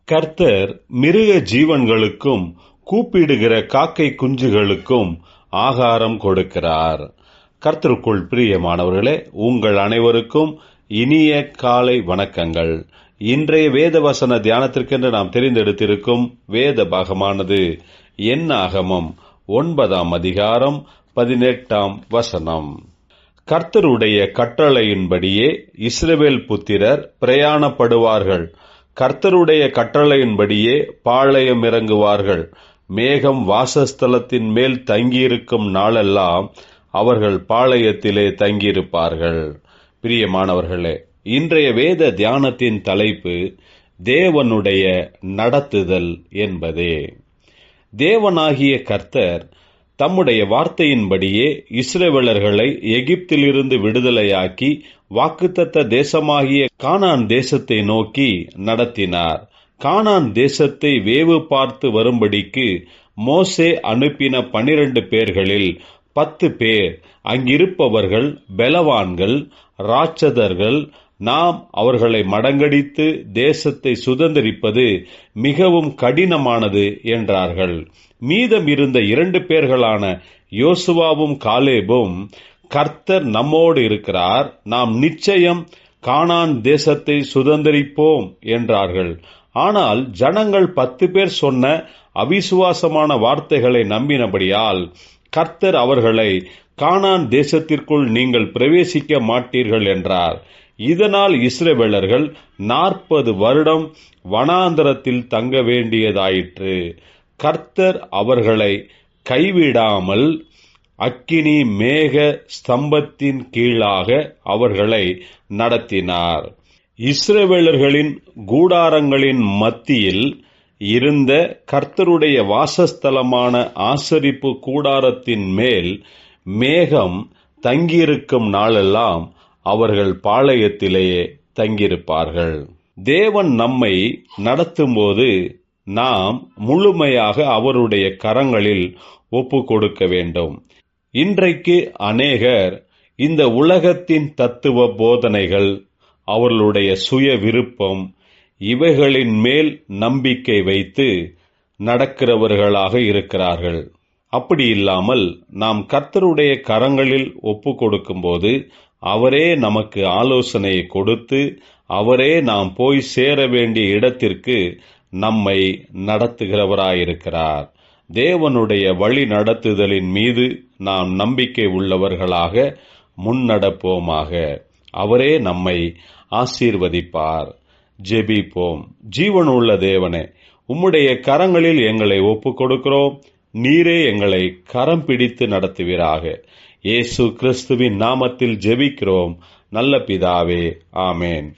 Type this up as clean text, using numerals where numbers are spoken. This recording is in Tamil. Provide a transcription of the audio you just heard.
கர்த்தர் மிருக ஜீவன்களுக்கும் கூப்பிடுகிற காக்கை குஞ்சுகளுக்கும் ஆகாரம் கொடுக்கிறார். கர்த்தருக்குள் பிரியமானவர்களே, உங்கள் அனைவருக்கும் இனிய காலை வணக்கங்கள். இன்றைய வேத வசன தியானத்திற்கென்று நாம் தெரிந்தெடுத்திருக்கும் வேத பாகமானது என்னாகமம் 9ஆம் அதிகாரம் 18ஆம் வசனம். கர்த்தருடைய கட்டளையின்படியே இஸ்ரவேல் புத்திரர் பிரயாணப்படுவார்கள். கர்த்தருடைய கட்டளையின்படியே பாளையம் இறங்குவார்கள். மேகம் வாசஸ்தலத்தின் மேல் தங்கியிருக்கும் நாளெல்லாம் அவர்கள் பாளையத்திலே தங்கியிருப்பார்கள். பிரியமானவர்களே, இன்றைய வேத தியானத்தின் தலைப்பு தேவனுடைய நடத்துதல் என்பதே. தேவனாகிய கர்த்தர் தம்முடைய வார்த்தையின்படியே இஸ்ரவேலர்களை எகிப்திலிருந்து விடுதலையாக்கி வாக்குத்தத்த தேசமாகிய கானான் தேசத்தை நோக்கி நடத்தினார். கானான் தேசத்தை வேவு பார்த்து வரும்படிக்கு மோசே அனுப்பின 12 பேர்களில் 10 பேர் அங்கிருப்பவர்கள் பலவான்கள், ராட்சதர்கள், நாம் அவர்களை மடங்கடித்து தேசத்தை சுதந்தரிப்பது மிகவும் கடினமானது என்றார்கள். மீதம் இருந்த 2 பேர்களான யோசுவாவும் காலேபும், கர்த்தர் நம்மோடு இருக்கிறார், நாம் நிச்சயம் கானான் தேசத்தை சுதந்தரிப்போம் என்றார்கள். ஆனால் ஜனங்கள் 10 பேர் சொன்ன அவிசுவாசமான வார்த்தைகளை நம்பினபடியால் கர்த்தர் அவர்களை கானான் தேசத்திற்குள் நீங்கள் பிரவேசிக்க மாட்டீர்கள் என்றார். இதனால் இஸ்ரவேலர்கள் 40 வருடம் வனாந்தரத்தில் தங்க வேண்டியதாயிற்று. கர்த்தர் அவர்களை கைவிடாமல் அக்கினி மேக ஸ்தம்பத்தின் கீழாக அவர்களை நடத்தினார். இஸ்ரவேலர்களின் கூடாரங்களின் மத்தியில் இருந்த கர்த்தருடைய வாசஸ்தலமான ஆசரிப்பு கூடாரத்தின் மேல் மேகம் தங்கியிருக்கும் நாளெல்லாம் அவர்கள் பாளையத்திலேயே தங்கியிருப்பார்கள். தேவன் நம்மை நடத்தும்போது நாம் முழுமையாக அவருடைய கரங்களில் ஒப்பு கொடுக்க வேண்டும். இன்றைக்கு அநேகர் இந்த உலகத்தின் தத்துவ போதனைகள், அவர்களுடைய சுய விருப்பம், இவைகளின் மேல் நம்பிக்கை வைத்து நடக்கிறவர்களாக இருக்கிறார்கள். அப்படி இல்லாமல் நாம் கர்த்தருடைய கரங்களில் ஒப்பு கொடுக்கும்போது அவரே நமக்கு ஆலோசனையை கொடுத்து அவரே நாம் போய் சேர வேண்டிய இடத்திற்கு நம்மை நடத்துகிறவராயிருக்கிறார். தேவனுடைய வழி நடத்துதலின் மீது நாம் நம்பிக்கை உள்ளவர்களாக முன்னடப்போமாக. அவரே நம்மை ஆசீர்வதிப்பார். ஜெபிப்போம். ஜீவனுள்ள தேவனே, உம்முடைய கரங்களில் எங்களை ஒப்பு கொடுக்கிறோம். நீரே எங்களை கரம் பிடித்து நடத்துவீராக. இயேசு கிறிஸ்துவின் நாமத்தில் ஜெபிக்கிறோம் நல்ல பிதாவே, ஆமேன்.